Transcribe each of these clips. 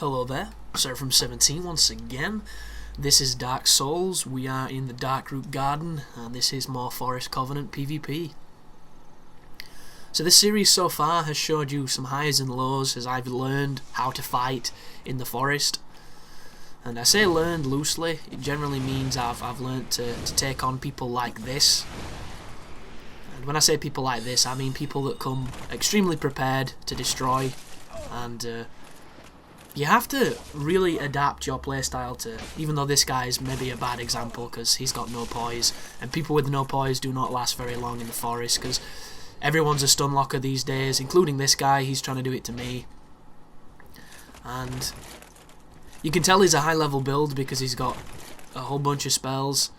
Hello there, Sir from 17 once again. This is Dark Souls. We are in the Darkroot Garden, and this is more Forest Covenant PvP. So this series so far has showed you some highs and lows as I've learned how to fight in the forest. And I say learned loosely, it generally means I've learned to take on people like this. And when I say people like this, I mean people that come extremely prepared to destroy, and you have to really adapt your playstyle to, even though this guy is maybe a bad example because he's got no poise, and people with no poise do not last very long in the forest because everyone's a stun locker these days, including this guy. He's trying to do it to me. And you can tell he's a high level build because he's got a whole bunch of spells.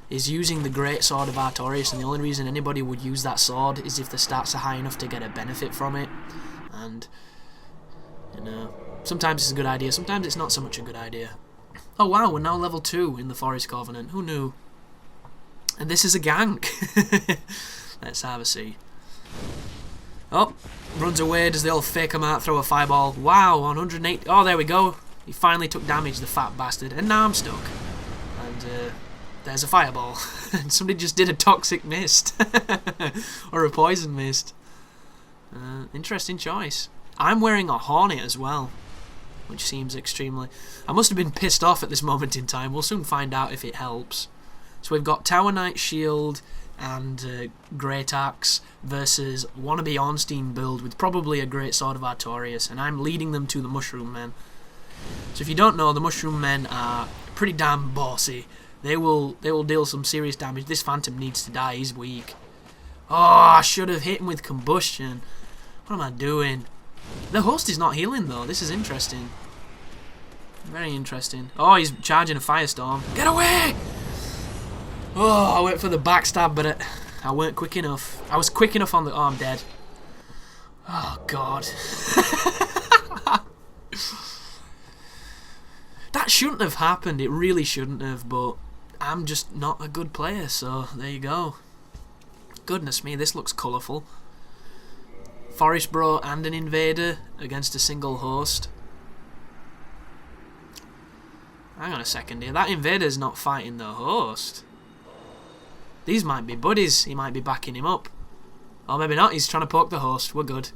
He's using the Great Sword of Artorias, and the only reason anybody would use that sword is if the stats are high enough to get a benefit from it. And, you know, sometimes it's a good idea, sometimes it's not so much a good idea. Oh wow, we're now level 2 in the Forest Covenant. Who knew? And this is a gank. Let's have a see. Oh, runs away. Does the old fake him out, throw a fireball. Wow, 108. Oh, there we go. He finally took damage, the fat bastard. And now I'm stuck. And there's a fireball. And somebody just did a toxic mist. Or a poison mist. Interesting choice. I'm wearing a hornet as well, which seems extremely... I must have been pissed off at this moment in time. We'll soon find out if it helps. So we've got Tower Knight Shield and Great Axe versus wannabe Ornstein build with probably a Great Sword of Artorias, and I'm leading them to the Mushroom Men. So if you don't know, the Mushroom Men are pretty damn bossy. They will deal some serious damage. This Phantom needs to die. He's weak. Oh, I should have hit him with Combustion. What am I doing? The host is not healing though. This is interesting. Very interesting. Oh, he's charging a firestorm. Get away! Oh, I went for the backstab, but I weren't quick enough. I was quick enough on the... Oh, I'm dead. Oh, God. That shouldn't have happened. It really shouldn't have, but I'm just not a good player, so there you go. Goodness me, this looks colourful. Forest Bro and an Invader against a single host. Hang on a second here. That Invader's not fighting the host. These might be buddies. He might be backing him up. Or maybe not. He's trying to poke the host. We're good.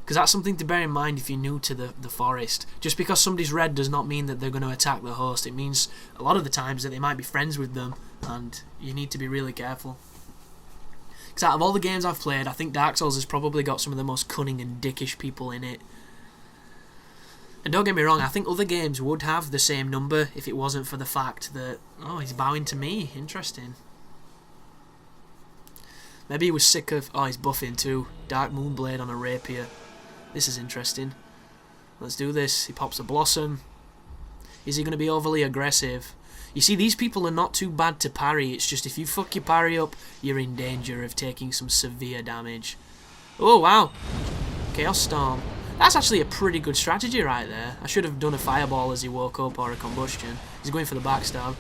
Because that's something to bear in mind if you're new to the forest. Just because somebody's red does not mean that they're going to attack the host. It means a lot of the times that they might be friends with them. And you need to be really careful. Because out of all the games I've played, I think Dark Souls has probably got some of the most cunning and dickish people in it. And don't get me wrong, I think other games would have the same number if it wasn't for the fact that... Oh, he's bowing to me. Interesting. Maybe he was sick of... Oh, he's buffing too. Dark Moonblade on a rapier. This is interesting. Let's do this. He pops a Blossom. Is he going to be overly aggressive? You see, these people are not too bad to parry. It's just if you fuck your parry up, you're in danger of taking some severe damage. Oh, wow. Chaos Storm. That's actually a pretty good strategy right there. I should have done a Fireball as he woke up, or a Combustion. He's going for the backstab.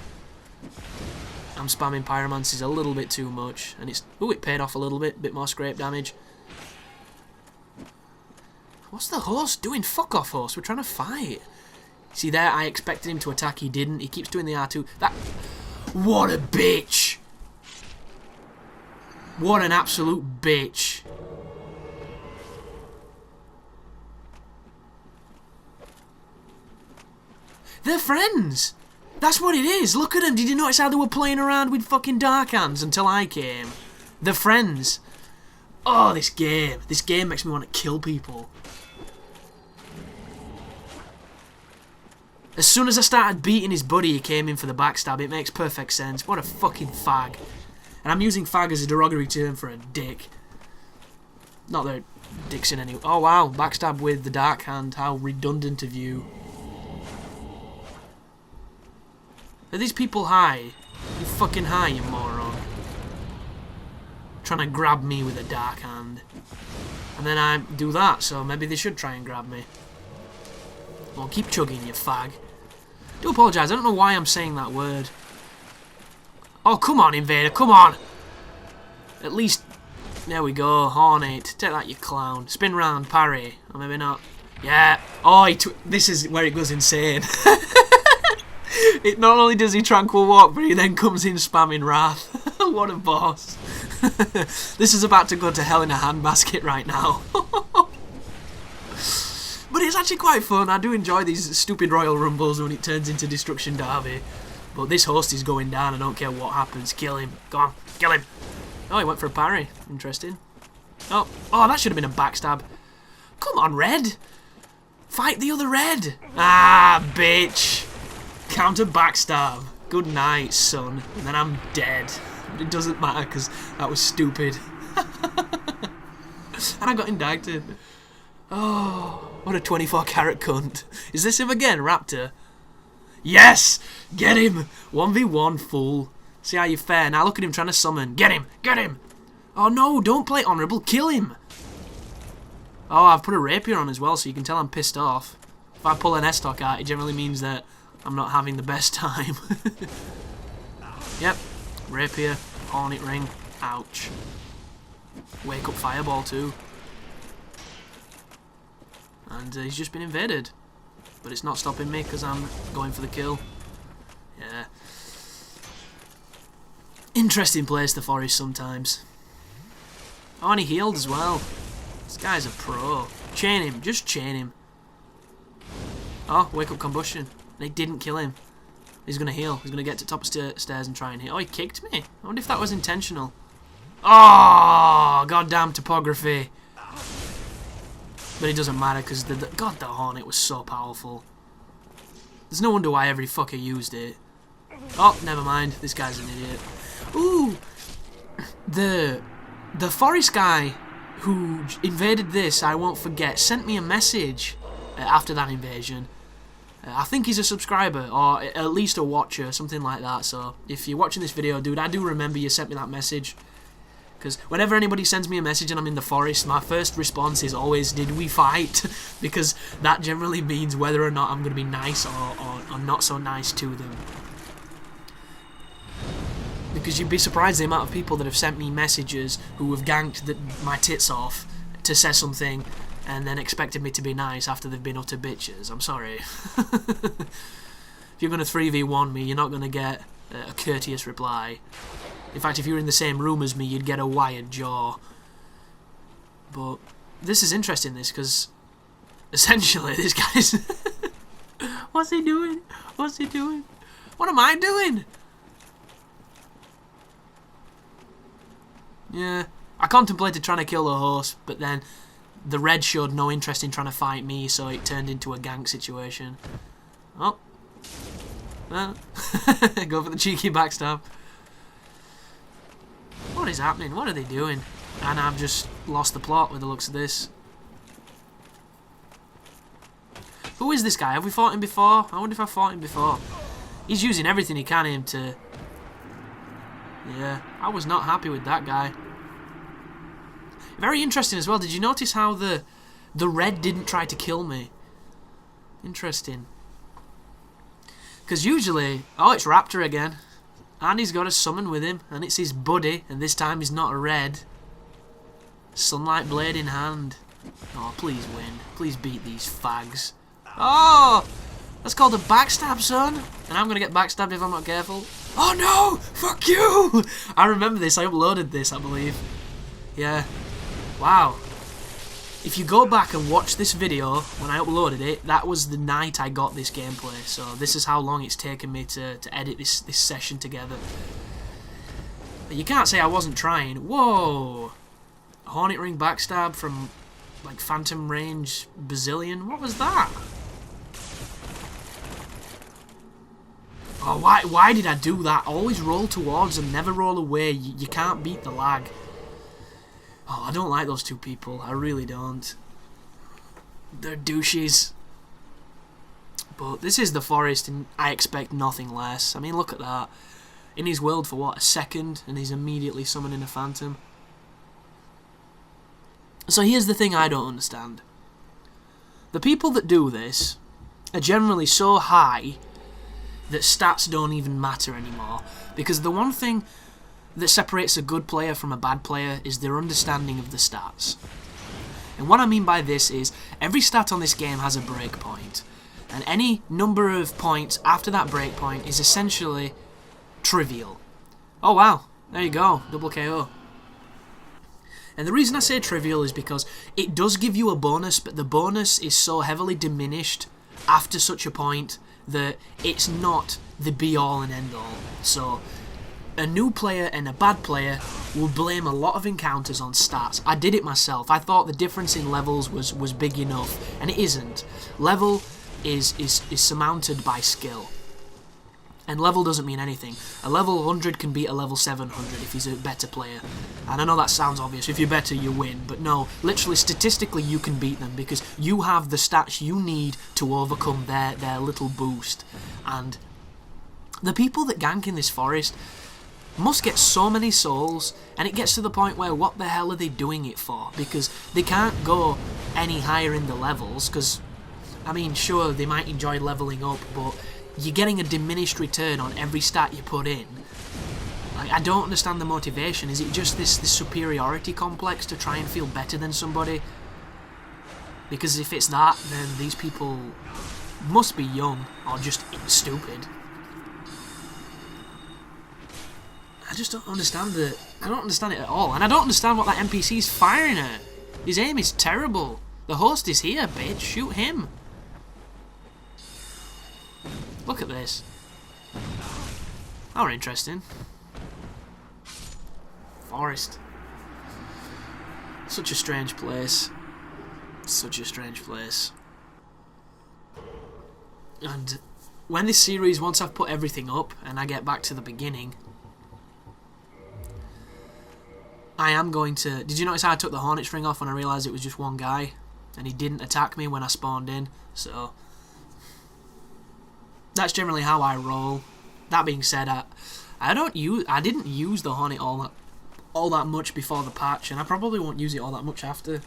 I'm spamming Pyromancies a little bit too much. And it's... Ooh, it paid off a little bit. Bit more scrape damage. What's the host doing? Fuck off, host. We're trying to fight. See there, I expected him to attack, he didn't. He keeps doing the R2. That... What a bitch! What an absolute bitch. They're friends! That's what it is! Look at them! Did you notice how they were playing around with fucking Dark Hands until I came? They're friends. Oh, this game. This game makes me want to kill people. As soon as I started beating his buddy, he came in for the backstab. It makes perfect sense. What a fucking fag. And I'm using fag as a derogatory term for a dick. Not that dick's in any... Oh, wow. Backstab with the Dark Hand. How redundant of you. Are these people high? You fucking high, you moron. Trying to grab me with a Dark Hand. And then I do that, so maybe they should try and grab me. Well, keep chugging, you fag. I do apologise, I don't know why I'm saying that word. Oh, come on, Invader, come on! At least There we go, Hornet. Take that, you clown. Spin round, parry. Or maybe not. Yeah. Oh, this is where it goes insane. It not only does he tranquil walk, but he then comes in spamming Wrath. What a boss. This is about to go to hell in a handbasket right now. But it's actually quite fun. I do enjoy these stupid Royal Rumbles when it turns into Destruction Derby. But this host is going down. I don't care what happens. Kill him. Go on. Kill him. Oh, he went for a parry. Interesting. Oh, that should have been a backstab. Come on, Red. Fight the other Red. Ah, bitch. Counter backstab. Good night, son. And then I'm dead. But it doesn't matter because that was stupid. And I got indicted. Oh, what a 24-carat cunt. Is this him again, Raptor? Yes! Get him! 1v1, fool. See how you fare. Now look at him trying to summon. Get him! Get him! Oh no, don't play honourable. Kill him! Oh, I've put a rapier on as well, so you can tell I'm pissed off. If I pull an S-stock out, it generally means that I'm not having the best time. Yep. Rapier. Hornet ring. Ouch. Wake up fireball too. And he's just been invaded. But it's not stopping me because I'm going for the kill. Yeah. Interesting place, the forest, sometimes. Oh, and he healed as well. This guy's a pro. Chain him. Just chain him. Oh, wake up combustion. They didn't kill him. He's going to heal. He's going to get to the top of stairs and try and hit. Oh, he kicked me. I wonder if that was intentional. Oh, goddamn topography. But it doesn't matter because God, the Hornet was so powerful. There's no wonder why every fucker used it. Oh, never mind. This guy's an idiot. Ooh, the forest guy who invaded this, I won't forget, sent me a message after that invasion. I think he's a subscriber or at least a watcher, something like that. So if you're watching this video, dude, I do remember you sent me that message. Because whenever anybody sends me a message and I'm in the forest, my first response is always, did we fight? Because that generally means whether or not I'm going to be nice or not so nice to them. Because you'd be surprised the amount of people that have sent me messages who have ganked my tits off to say something and then expected me to be nice after they've been utter bitches. I'm sorry. If you're going to 3v1 me, you're not going to get a courteous reply. In fact, if you were in the same room as me, you'd get a wired jaw. But this is interesting, because essentially this guy's... What's he doing? What's he doing? What am I doing? Yeah, I contemplated trying to kill the host, but then the red showed no interest in trying to fight me, so it turned into a gank situation. Oh. Go for the cheeky backstab. What is happening? What are they doing? And I've just lost the plot with the looks of this. Who is this guy? Have we fought him before? I wonder if I fought him before. He's using everything he can in to... Yeah, I was not happy with that guy. Very interesting as well. Did you notice how the red didn't try to kill me? Interesting. Because usually... Oh, it's Raptor again. And he's got a summon with him. And it's his buddy. And this time he's not a red. Sunlight blade in hand. Oh, please win. Please beat these fags. Oh! That's called a backstab, son. And I'm going to get backstabbed if I'm not careful. Oh, no! Fuck you! I remember this. I uploaded this, I believe. Yeah. Wow. If you go back and watch this video, when I uploaded it, that was the night I got this gameplay. So this is how long it's taken me to edit this session together. But you can't say I wasn't trying. Whoa! Hornet ring backstab from, like, phantom range bazillion. What was that? Oh, why did I do that? Always roll towards them, never roll away. You can't beat the lag. Oh, I don't like those two people. I really don't. They're douches. But this is the forest, and I expect nothing less. I mean, look at that. In his world for, what, a second? And he's immediately summoning a phantom. So here's the thing I don't understand. The people that do this are generally so high that stats don't even matter anymore. Because the one thing that separates a good player from a bad player is their understanding of the stats. And what I mean by this is, Every stat on this game has a breakpoint, and any number of points after that breakpoint is essentially trivial. Oh wow, there you go, double KO. And the reason I say trivial is because it does give you a bonus, but the bonus is so heavily diminished after such a point that it's not the be-all and end-all. So a new player and a bad player will blame a lot of encounters on stats. I did it myself. I thought the difference in levels was big enough, and it isn't. Level is surmounted by skill. And level doesn't mean anything. A level 100 can beat a level 700 if he's a better player. And I know that sounds obvious. If you're better, you win. But no, literally, statistically, you can beat them because you have the stats you need to overcome their little boost. And the people that gank in this forest must get so many souls, and it gets to the point where what the hell are they doing it for? Because they can't go any higher in the levels, because, I mean, sure, they might enjoy leveling up, but you're getting a diminished return on every stat you put in. Like, I don't understand the motivation. Is it just this superiority complex to try and feel better than somebody? Because if it's that, then these people must be young or just stupid. I just don't understand it. I don't understand it at all. And I don't understand what that NPC's firing at. His aim is terrible. The host is here, bitch. Shoot him. Look at this. Oh, interesting. Forest. Such a strange place. Such a strange place. And when this series, once I've put everything up and I get back to the beginning, I am going to... Did you notice how I took the Hornet's ring off when I realised it was just one guy? And he didn't attack me when I spawned in, so... That's generally how I roll. That being said, I didn't use the Hornet all that much before the patch, and I probably won't use it all that much after.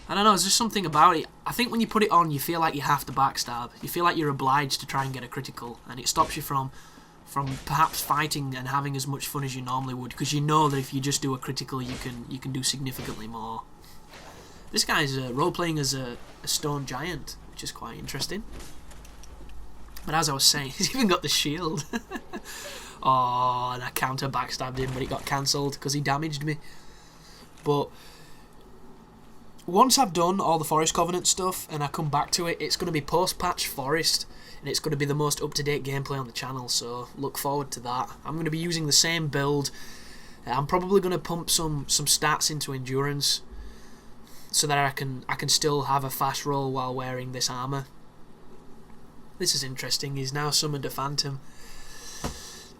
I don't know, there's just something about it. I think when you put it on, you feel like you have to backstab. You feel like you're obliged to try and get a critical, and it stops you from perhaps fighting and having as much fun as you normally would, because you know that if you just do a critical, you can do significantly more. This guy's role-playing as a stone giant, which is quite interesting. But as I was saying, he's even got the shield. Oh, and I counter backstabbed him, but it got cancelled because he damaged me. But once I've done all the Forest Covenant stuff and I come back to it, it's going to be post-patch Forest, and it's going to be the most up-to-date gameplay on the channel, so look forward to that. I'm going to be using the same build. I'm probably going to pump some stats into endurance so that I can still have a fast roll while wearing this armour. This is interesting. He's now summoned a phantom.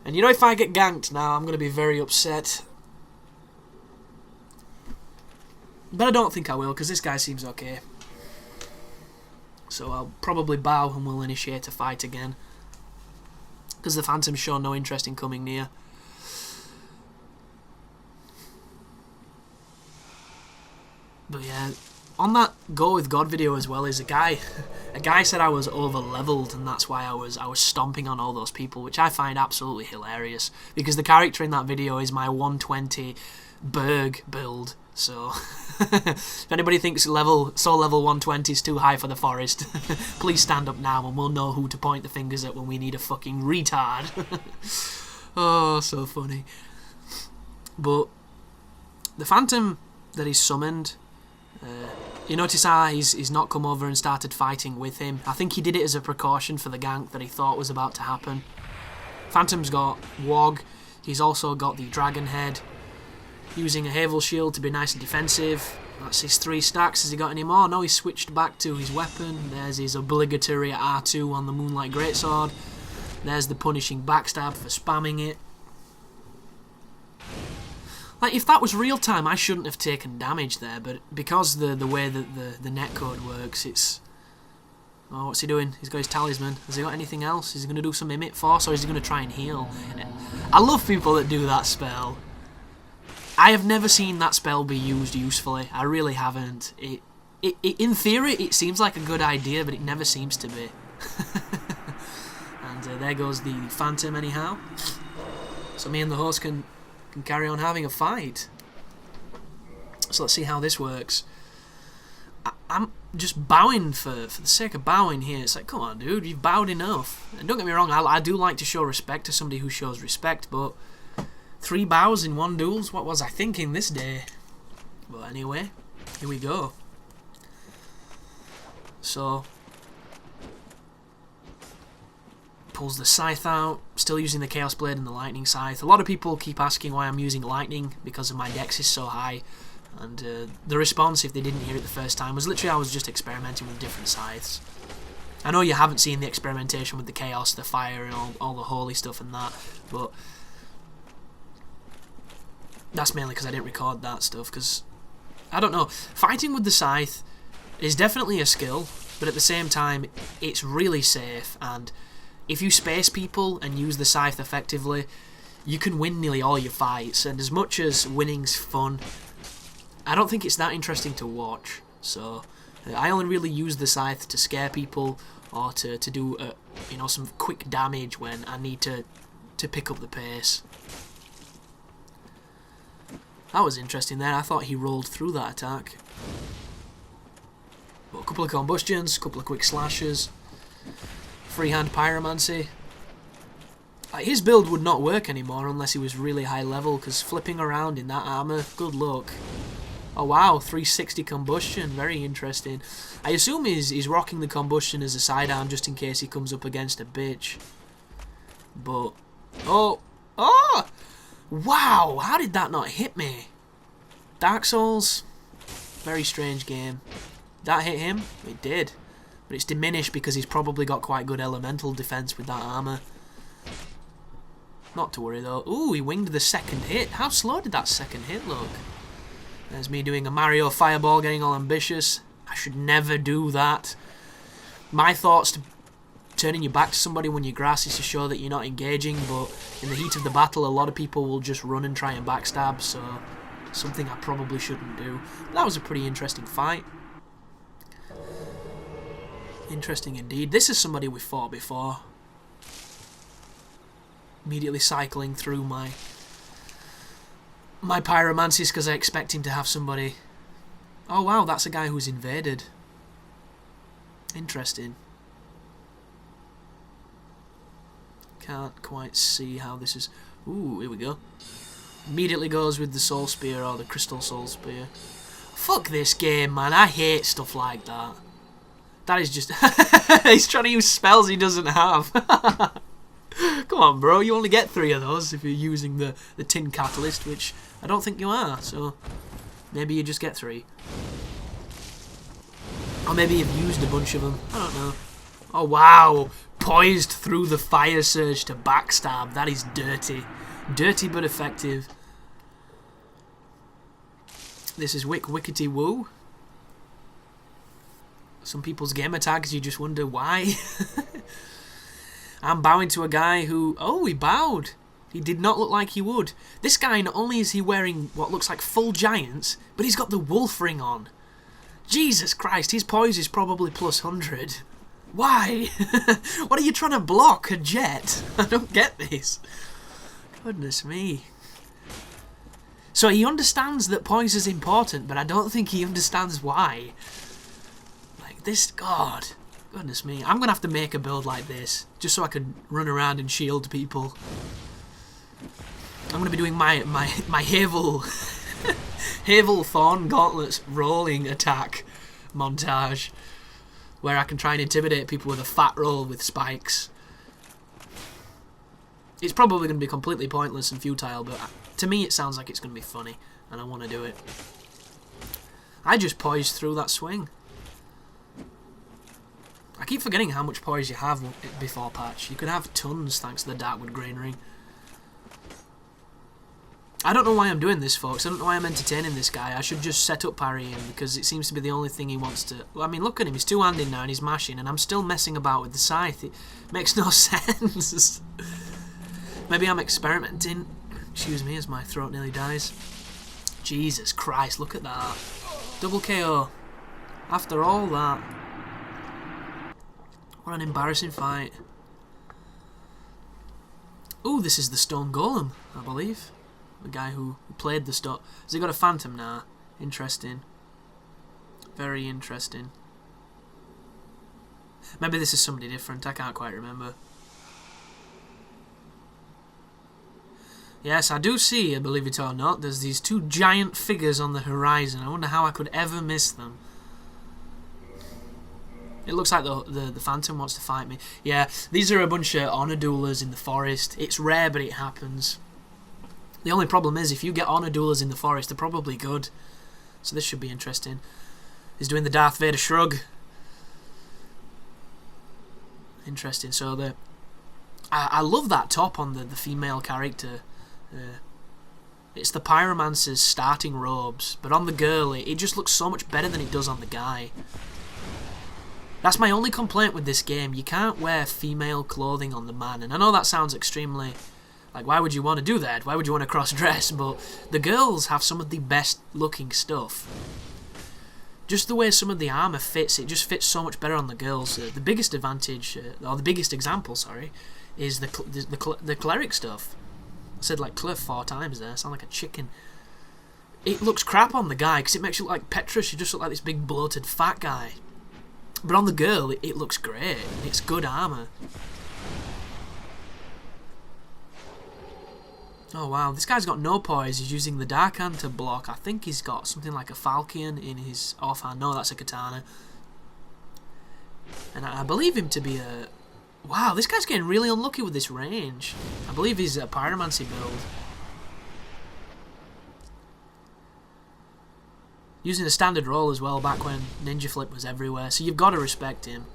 And you know, if I get ganked now, I'm going to be very upset. But I don't think I will, because this guy seems okay. So I'll probably bow and we'll initiate a fight again, because the phantoms show no interest in coming near. But yeah, on that Go With God video as well is a guy said I was over leveled, and that's why I was stomping on all those people, which I find absolutely hilarious, because the character in that video is my 120 Berg build. So if anybody thinks level 120 is too high for the forest, please stand up now and we'll know who to point the fingers at when we need a fucking retard. Oh, so funny. But the phantom that he's summoned, you notice how he's not come over and started fighting with him. I think he did it as a precaution for the gank that he thought was about to happen. Phantom's got Wog. He's also got the Dragon Head, using a Havel Shield to be nice and defensive. That's his 3 stacks. Has he got any more? No, he's switched back to his weapon. There's his obligatory R2 on the Moonlight Greatsword. There's the punishing backstab for spamming it. Like, if that was real time, I shouldn't have taken damage there, but because the way that the netcode works, it's... Oh, what's he doing? He's got his talisman. Has he got anything else? Is he going to do some Emit Force, or is he going to try and heal? I love people that do that spell. I have never seen that spell be used usefully. I really haven't. In theory, it seems like a good idea, but it never seems to be. And there goes the phantom anyhow. So me and the host can carry on having a fight. So let's see how this works. I'm just bowing for the sake of bowing here. It's like, come on, dude, you've bowed enough. And don't get me wrong, I do like to show respect to somebody who shows respect, but 3 bows in 1 duels? What was I thinking this day? But anyway, here we go. So, pulls the scythe out, still using the Chaos Blade and the Lightning Scythe. A lot of people keep asking why I'm using Lightning, because of my dex is so high. And the response, if they didn't hear it the first time, was literally I was just experimenting with different scythes. I know you haven't seen the experimentation with the Chaos, the Fire, and all the holy stuff and that, but that's mainly because I didn't record that stuff, because, I don't know, fighting with the scythe is definitely a skill, but at the same time, it's really safe, and if you space people and use the scythe effectively, you can win nearly all your fights, and as much as winning's fun, I don't think it's that interesting to watch. So I only really use the scythe to scare people or to do you know, some quick damage when I need to pick up the pace. That was interesting there. I thought he rolled through that attack. But a couple of combustions, a couple of quick slashes, freehand pyromancy. His build would not work anymore unless he was really high level, because flipping around in that armour, good luck. Oh wow, 360 combustion, very interesting. I assume he's rocking the combustion as a sidearm just in case he comes up against a bitch. But, oh, wow, how did that not hit me? Dark Souls, very strange game. That hit him? It did. But it's diminished because he's probably got quite good elemental defense with that armour. Not to worry though. Ooh, he winged the second hit. How slow did that second hit look? There's me doing a Mario fireball, getting all ambitious. I should never do that. My thoughts to turning your back to somebody when you grass is to show that you're not engaging, but in the heat of the battle, a lot of people will just run and try and backstab, so something I probably shouldn't do. But that was a pretty interesting fight. Interesting indeed. This is somebody we fought before. Immediately cycling through my pyromancies because I expect him to have somebody. Oh wow, that's a guy who's invaded. Interesting. Can't quite see how this is. Ooh, here we go. Immediately goes with the soul spear or the crystal soul spear. Fuck this game, man. I hate stuff like that. That is just... He's trying to use spells he doesn't have. Come on, bro. You only get 3 of those if you're using the tin catalyst, which I don't think you are, so maybe you just get 3. Or maybe you've used a bunch of them. I don't know. Oh, wow. Poised through the fire surge to backstab. That is dirty. Dirty but effective. This is Wickety Woo. Some people's gamer tags, you just wonder why. I'm bowing to a guy who... Oh, he bowed. He did not look like he would. This guy, not only is he wearing what looks like full giants, but he's got the wolf ring on. Jesus Christ, his poise is probably plus 100. Why? What are you trying to block? A jet? I don't get this. Goodness me. So he understands that poise is important, but I don't think he understands why. Like this, God. Goodness me. I'm going to have to make a build like this, just so I can run around and shield people. I'm going to be doing my Havel Havel Thorn Gauntlets rolling attack montage, where I can try and intimidate people with a fat roll with spikes. It's probably going to be completely pointless and futile, but to me it sounds like it's going to be funny, and I want to do it. I just poised through that swing. I keep forgetting how much poise you have before patch. You could have tons thanks to the Darkwood Grain Ring. I don't know why I'm doing this, folks. I don't know why I'm entertaining this guy. I should just set up parrying because it seems to be the only thing he wants to... Well, I mean, look at him. He's two-handed now and he's mashing, and I'm still messing about with the scythe. It makes no sense. Maybe I'm experimenting. Excuse me as my throat nearly dies. Jesus Christ, look at that. Double KO. After all that. What an embarrassing fight. Ooh, this is the Stone Golem, I believe. The guy who played the stone. Has he got a phantom now? Interesting. Very interesting. Maybe this is somebody different, I can't quite remember. Yes, I do see, believe it or not, there's these two giant figures on the horizon. I wonder how I could ever miss them. It looks like the Phantom wants to fight me. Yeah, these are a bunch of honor duelers in the forest. It's rare, but it happens. The only problem is, if you get honor duelers in the forest, they're probably good. So this should be interesting. He's doing the Darth Vader shrug. Interesting. So I love that top on the female character. It's the Pyromancer's starting robes, but on the girl it just looks so much better than it does on the guy. That's my only complaint with this game. You can't wear female clothing on the man, and I know that sounds extremely... like, why would you want to do that? Why would you want to cross-dress? But the girls have some of the best looking stuff. Just the way some of the armour fits, it just fits so much better on the girls. The biggest advantage, or the biggest example, sorry, is the cleric stuff. I said like Cliff 4 times there, I sound like a chicken. It looks crap on the guy, because it makes you look like Petrus, you just look like this big bloated fat guy. But on the girl, it looks great, it's good armour. Oh wow, this guy's got no poise, he's using the dark hand to block. I think he's got something like a falchion in his offhand. No, that's a katana. And I believe him to be a... wow, this guy's getting really unlucky with this range. I believe he's a pyromancy build. Using a standard roll as well back when Ninja Flip was everywhere, so you've got to respect him.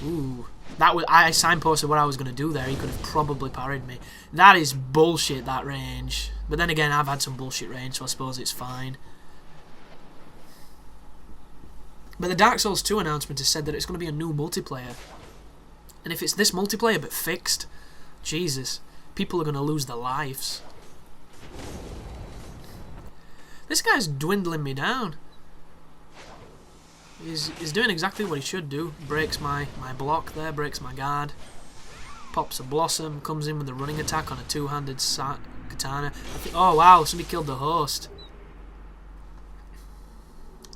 Ooh, that was, I signposted what I was going to do there. He could have probably parried me. That is bullshit, that range. But then again, I've had some bullshit range, so I suppose it's fine. But the Dark Souls 2 announcement has said that it's going to be a new multiplayer. And if it's this multiplayer but fixed, Jesus, people are going to lose their lives. This guy's dwindling me down. He's doing exactly what he should do. Breaks my block there, breaks my guard. Pops a blossom, comes in with a running attack on a two-handed katana. Oh wow, somebody killed the host.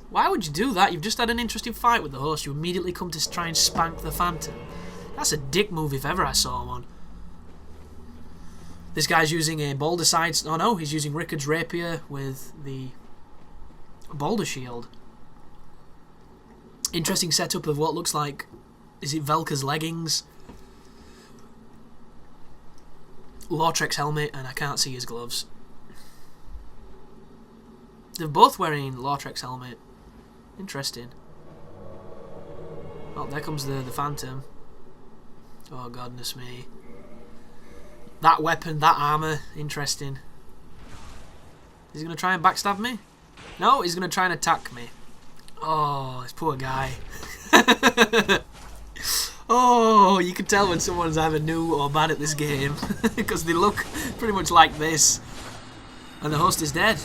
Why would you do that? You've just had an interesting fight with the host. You immediately come to try and spank the Phantom. That's a dick move if ever I saw one. This guy's using a boulder side... oh no, he's using Rickard's rapier with the boulder shield. Interesting setup of what looks like... is it Velka's leggings? Lautrec's helmet, and I can't see his gloves. They're both wearing Lautrec's helmet. Interesting. Oh, there comes the Phantom. Oh, goodness me. That weapon, that armour, interesting. Is he going to try and backstab me? No, he's going to try and attack me. Oh, this poor guy. Oh, you can tell when someone's either new or bad at this game. Because they look pretty much like this. And the host is dead.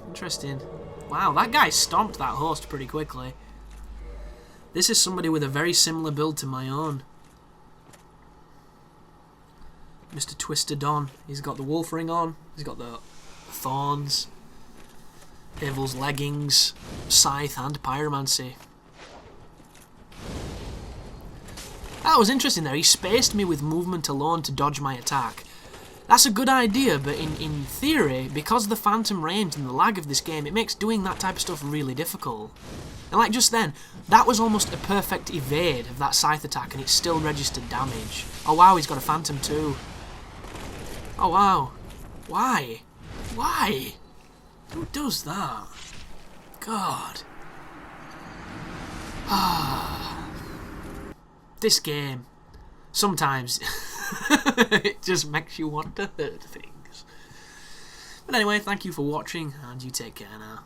Interesting. Wow, that guy stomped that host pretty quickly. This is somebody with a very similar build to my own. Mr. Twister Don. He's got the wolf ring on. He's got the thorns. Devil's leggings. Scythe and pyromancy. That was interesting there. He spaced me with movement alone to dodge my attack. That's a good idea, but in theory, because of the phantom range and the lag of this game, it makes doing that type of stuff really difficult. And like just then, that was almost a perfect evade of that scythe attack and it still registered damage. Oh wow, he's got a phantom too. Oh wow. Why? Why? Who does that? God. This game, sometimes, it just makes you want to hurt things. But anyway, thank you for watching, and you take care now.